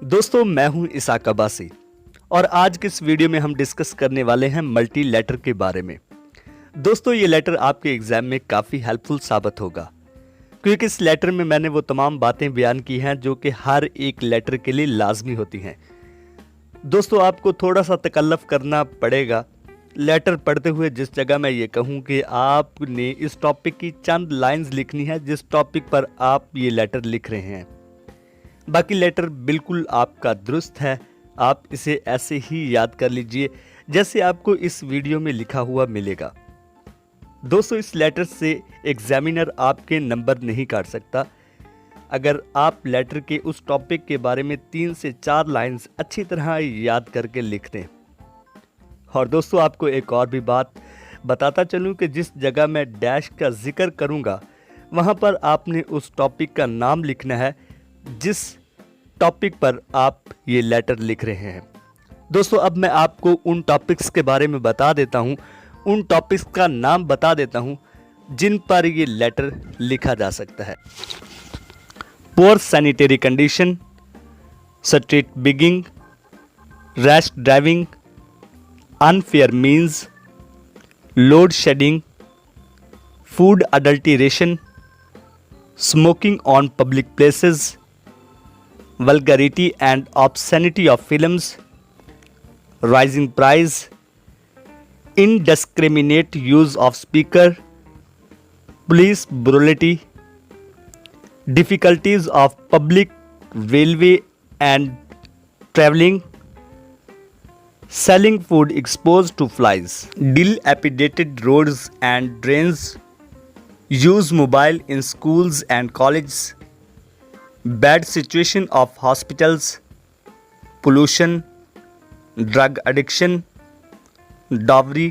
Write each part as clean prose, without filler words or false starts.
दोस्तों मैं हूं इसाक अब्बासी और आज के इस वीडियो में हम डिस्कस करने वाले हैं मल्टी लेटर के बारे में। दोस्तों ये लेटर आपके एग्जाम में काफ़ी हेल्पफुल साबित होगा क्योंकि इस लेटर में मैंने वो तमाम बातें बयान की हैं जो कि हर एक लेटर के लिए लाजमी होती हैं। दोस्तों आपको थोड़ा सा तकल्लुफ़ करना पड़ेगा लेटर पढ़ते हुए। जिस जगह मैं ये कहूँ कि आपने इस टॉपिक की चंद लाइंस लिखनी है जिस टॉपिक पर आप ये लेटर लिख रहे हैं, बाकी लेटर बिल्कुल आपका दुरुस्त है। आप इसे ऐसे ही याद कर लीजिए जैसे आपको इस वीडियो में लिखा हुआ मिलेगा। दोस्तों इस लेटर से एग्जामिनर आपके नंबर नहीं काट सकता अगर आप लेटर के उस टॉपिक के बारे में 3 से 4 लाइंस अच्छी तरह याद करके लिख दें। और दोस्तों आपको एक और भी बात बताता चलूं कि जिस जगह मैं डैश का जिक्र करूंगा वहां पर आपने उस टॉपिक का नाम लिखना है जिस टॉपिक पर आप ये लेटर लिख रहे हैं। दोस्तों अब मैं आपको उन टॉपिक्स के बारे में बता देता हूं, उन टॉपिक्स का नाम बता देता हूं जिन पर ये लेटर लिखा जा सकता है। Poor sanitary condition, street begging, rash driving, unfair means, load shedding, food adulteration, smoking on public places, vulgarity and obscenity of films, rising price, indiscriminate use of speaker, police brutality, difficulties of public railway and traveling, selling food exposed to flies, dilapidated roads and drains, use mobile in schools and colleges, bad situation of hospitals, pollution, drug addiction, dowry,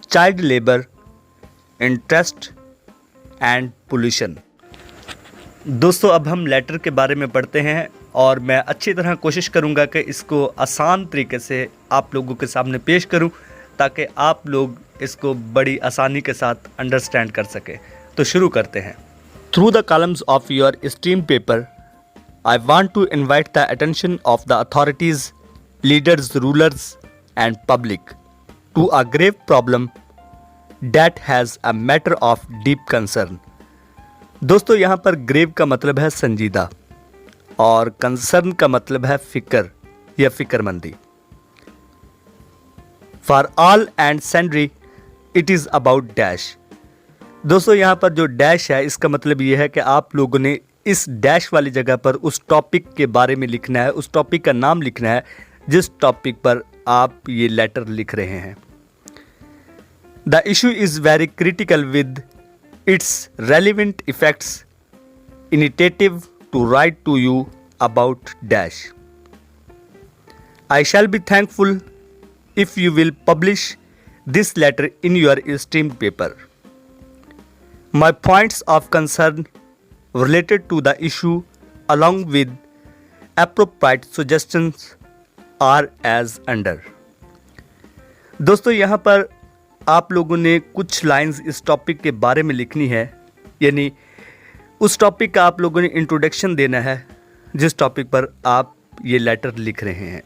child labor, interest and pollution। दोस्तों अब हम letter के बारे में पढ़ते हैं और मैं अच्छी तरह कोशिश करूंगा कि इसको आसान तरीके से आप लोगों के सामने पेश करूं ताकि आप लोग इसको बड़ी आसानी के साथ अंडरस्टैंड कर सकें। तो शुरू करते हैं। Through the columns of your esteemed paper, I want to invite the attention of the authorities, leaders, rulers, and public to a grave problem that has a matter of deep concern। दोस्तों यहाँ पर grave का मतलब है संजीदा और concern का मतलब है फिक्र या फिक्रमंदी। For all and sundry, it is about dash। दोस्तों यहाँ पर जो डैश है इसका मतलब ये है कि आप लोगों ने इस डैश वाली जगह पर उस टॉपिक के बारे में लिखना है, उस टॉपिक का नाम लिखना है जिस टॉपिक पर आप ये लेटर लिख रहे हैं। The issue is very critical with its relevant effects initiative to write to you about dash. I shall be thankful if you will publish this letter in your esteemed paper. My points of concern related to the issue along with appropriate suggestions are as under। दोस्तों यहाँ पर आप लोगों ने कुछ lines इस topic के बारे में लिखनी है, यानी उस टॉपिक का आप लोगों ने इंट्रोडक्शन देना है जिस टॉपिक पर आप ये लेटर लिख रहे हैं।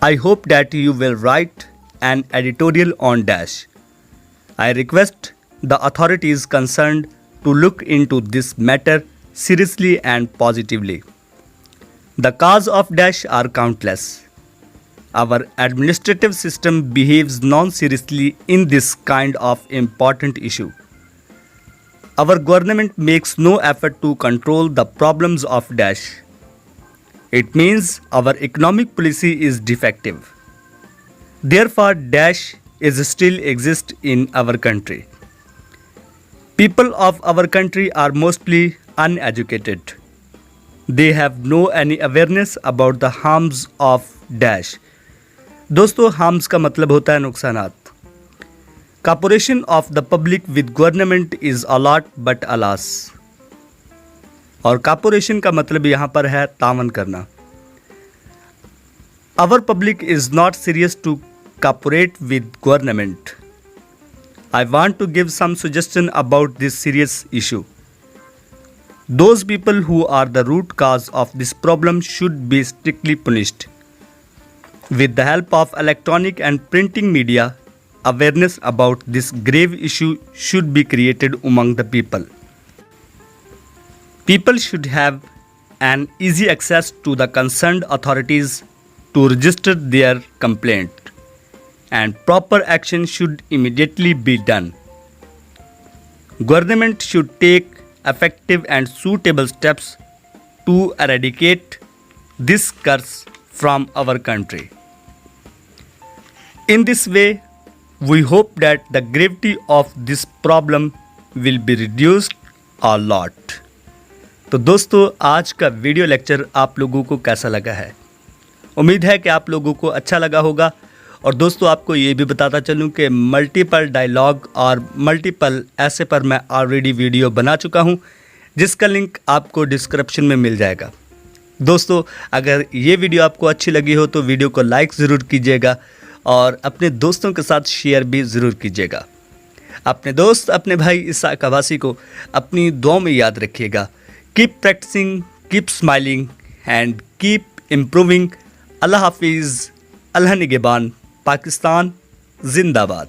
I hope that you will write an editorial on dash। I request the authorities concerned to look into this matter seriously and positively। The cause of dash are countless। Our administrative system behaves non-seriously in this kind of important issue। Our government makes no effort to control the problems of dash। It means our economic policy is defective। Therefore dash is still exist in our country। People of our country are mostly uneducated। They have no any awareness about the harms of dash। दोस्तों harms का मतलब होता है नुकसानात। Cooperation of the public with government is a lot but alas। और cooperation का मतलब यहाँ पर है तावन करना। Our public is not serious to cooperate with government। I want to give some suggestion about this serious issue। Those people who are the root cause of this problem should be strictly punished. With the help of electronic and printing media, awareness about this grave issue should be created among the people. People should have an easy access to the concerned authorities to register their complaint, and proper action should immediately be done. Government should take effective and suitable steps to eradicate this curse from our country. In this way, we hope that the gravity of this problem will be reduced a lot. तो दोस्तों, आज का video lecture आप लोगों को कैसा लगा है? उम्मीद है कि आप लोगों को अच्छा लगा होगा। और दोस्तों, आपको ये भी बताता चलूँ कि मल्टीपल डायलॉग और मल्टीपल ऐसे पर मैं ऑलरेडी वीडियो बना चुका हूँ, जिसका लिंक आपको डिस्क्रिप्शन में मिल जाएगा। दोस्तों, अगर ये वीडियो आपको अच्छी लगी हो तो वीडियो को लाइक ज़रूर कीजिएगा और अपने दोस्तों के साथ शेयर भी ज़रूर कीजिएगा। अपने दोस्त, अपने भाई इसाक अब्बासी को अपनी दुआओं में याद रखिएगा। Keep practising, keep smiling and keep improving. अल्लाह हाफिज़, अल्लाह निगहबान, पाकिस्तान जिंदाबाद।